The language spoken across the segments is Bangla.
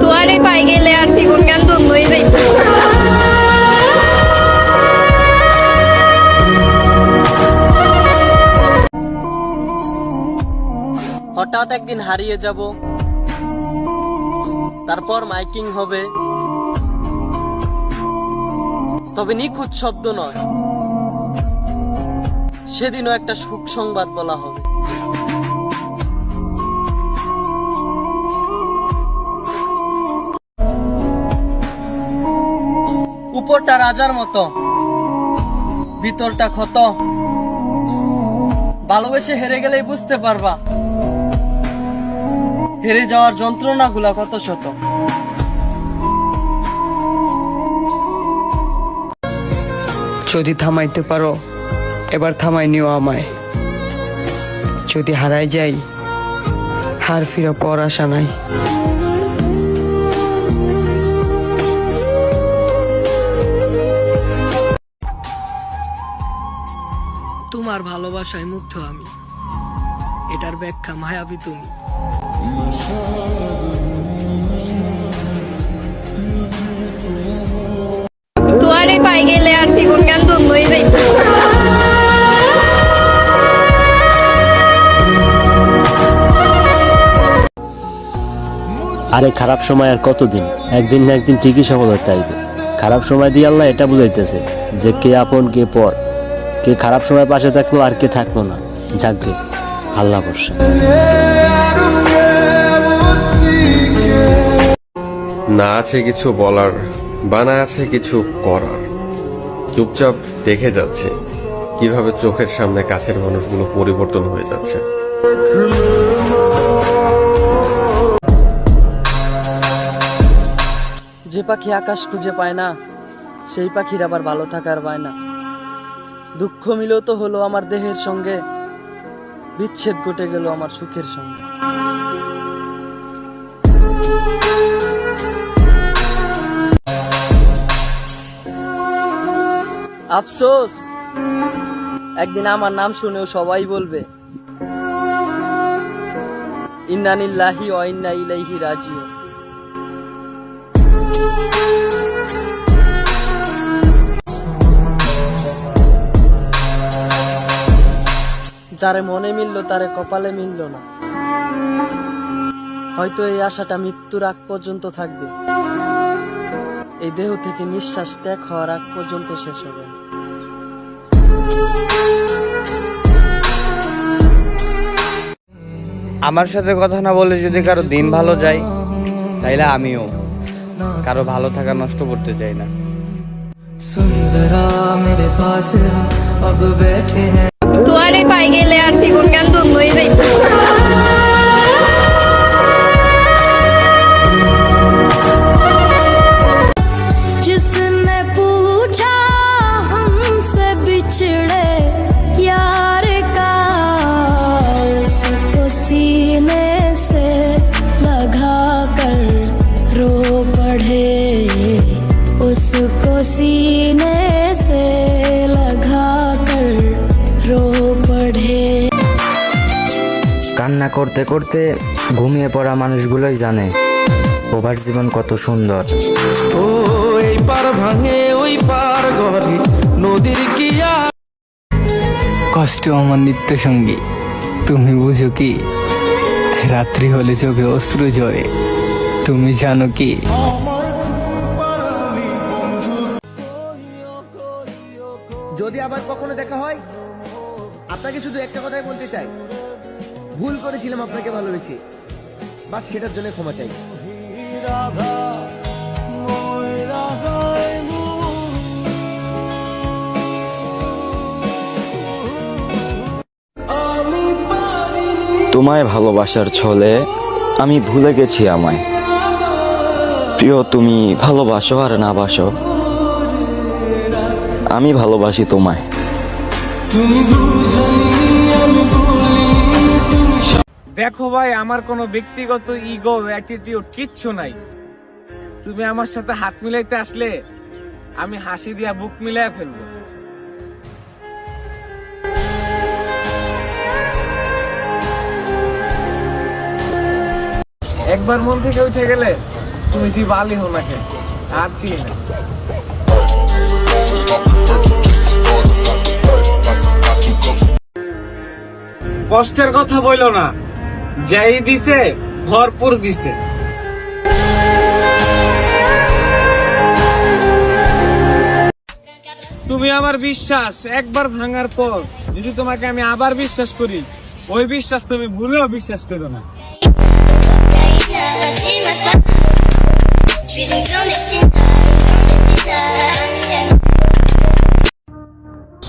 তুয়ারে পাই গেলে আর জীবন গান ধন্য হয়ে যাইত। হঠাৎ একদিন হারিয়ে যাব, তারপর মাইকিং হবে, তবে নিখুঁত শব্দ নয়, সেদিনও একটা সুখ সংবাদ বলা হবে। উপরটা রাজার মতো, ভিতরটা ক্ষত। ভালোবেসে হেরে গেলেই বুঝতে পারবা হেরে যাওয়ার যন্ত্রণাগুলা কত শত। যদি থামাইতে পারো এবার থামাই নিও আমায়, যদি হারাই যাই হার ফিরে পর আশা নাই। তোমার ভালোবাসায় মুগ্ধ আমি, এটার ব্যাখ্যা মায়াবী তুমি। তুয়ারে পাই গেলে আর জীবন গান ধন্য হয়ে যাইত। আরে খারাপ সময় আর কতদিন, একদিন না একদিন ঠিকই সফলতা আইবে। খারাপ সময় দিয়ে আল্লাহ এটা বুঝাইতেছে যে কে আপন কে পর, কে খারাপ সময় পাশে থাকলো আর কে থাকলো না। যাকগে, আল্লাহ ভরসা। না আছে কিছু বলার, বা না আছে কিছু করার, চুপচাপ দেখে যাচ্ছে কিভাবে চোখের সামনে কাছের মানুষগুলো পরিবর্তন হয়ে যাচ্ছে। যে পাখি আকাশ খুঁজে পায় না, সেই পাখির আবার ভালো থাকার পায় না। দুঃখ মিলত হলো আমার দেহের সঙ্গে, বিচ্ছেদ ঘটে গেল আমার সুখের সঙ্গে। আফসোস, একদিন আমার নাম শুনেও সবাই বলবে ইন্না লিল্লাহি ওয়া ইন্না ইলাইহি রাজিউন। যারে মনে মিলল তারে কপালে মিলল না, হয়তো এই আশাটা মৃত্যুর আগ পর্যন্ত থাকবে, এই দেহ থেকে নিঃশ্বাস ত্যাগ হওয়ার আগ পর্যন্ত শেষ হবে। আমার সাথে কথা না বলে যদি কারো দিন ভালো যায়, তাইলে আমিও কারো ভালো থাকা নষ্ট করতে চাই না। তুয়ারে পাই গেলে আর জীবন গান ধন্য হয়ে যাইত। जिसने पूछा हमसे बिछड़े यार का, उसको सीने से लगा कर रो पड़े, उसको सीने से लगा कर रो पड़े। কান্না করতে করতে ঘুমিয়ে পড়া মানুষগুলোই জানে প্রভার জীবন কত সুন্দর। ও এই পার ভাঙে ওই পার ঘরে নদীর কি আর কষ্ট আমার নিত্য সঙ্গী, তুমি বুঝো কি? রাত্রি হলে চোখে অশ্রু ঝরে, তুমি জানো কি? যদি আবার কখনো দেখা হয়, আপনাকে শুধু একটা কথাই বলতে চাই, ভুল করেছিলাম আপনাকে ভালোবেসে, বাস সেটার জন্য ক্ষমা চাই। তোমায় ভালোবাসার ছলে আমি ভুলে গেছি আমায়। প্রিয়, তুমি ভালোবাসো আর না বাসো, আমি ভালোবাসি তোমায়। দেখো ভাই, আমার কোনো ব্যক্তিগত ইগো অ্যাটিটিউড কিচ্ছু নাই। তুমি আমার সাথে হাত মিলাইতে আসলে আমি হাসি দিয়া বুক মিলাই ফেলবো। একবার মন থেকে উঠে গেলে তুমি যে বালি হো না কেন আর চিনি না। কষ্টের কথা বইলো না, যাই দিছে ভরপুর দিছে। তুমি আমার বিশ্বাস একবার ভাঙার পর যদি তোমাকে আমি আবার বিশ্বাস করি, ওই বিশ্বাস তুমি ভুলেও বিশ্বাস করো না।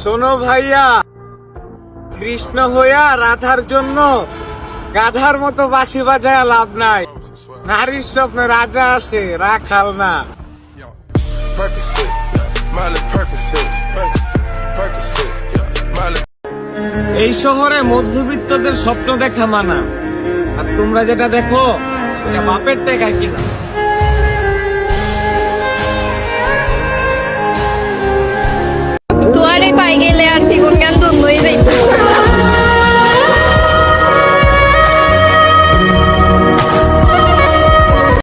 শোনো ভাইয়া, কৃষ্ণ হইয়া রাধার জন্য গাধার মতো বাঁশি বাজায় লাভ নাই। নারীর স্বপ্নে রাজা আসে, রাখাল না। এই শহরে মধ্যবিত্তদের স্বপ্ন দেখা মানা, আর তোমরা যেটা দেখো এটা বাপের টাকায় কিনা।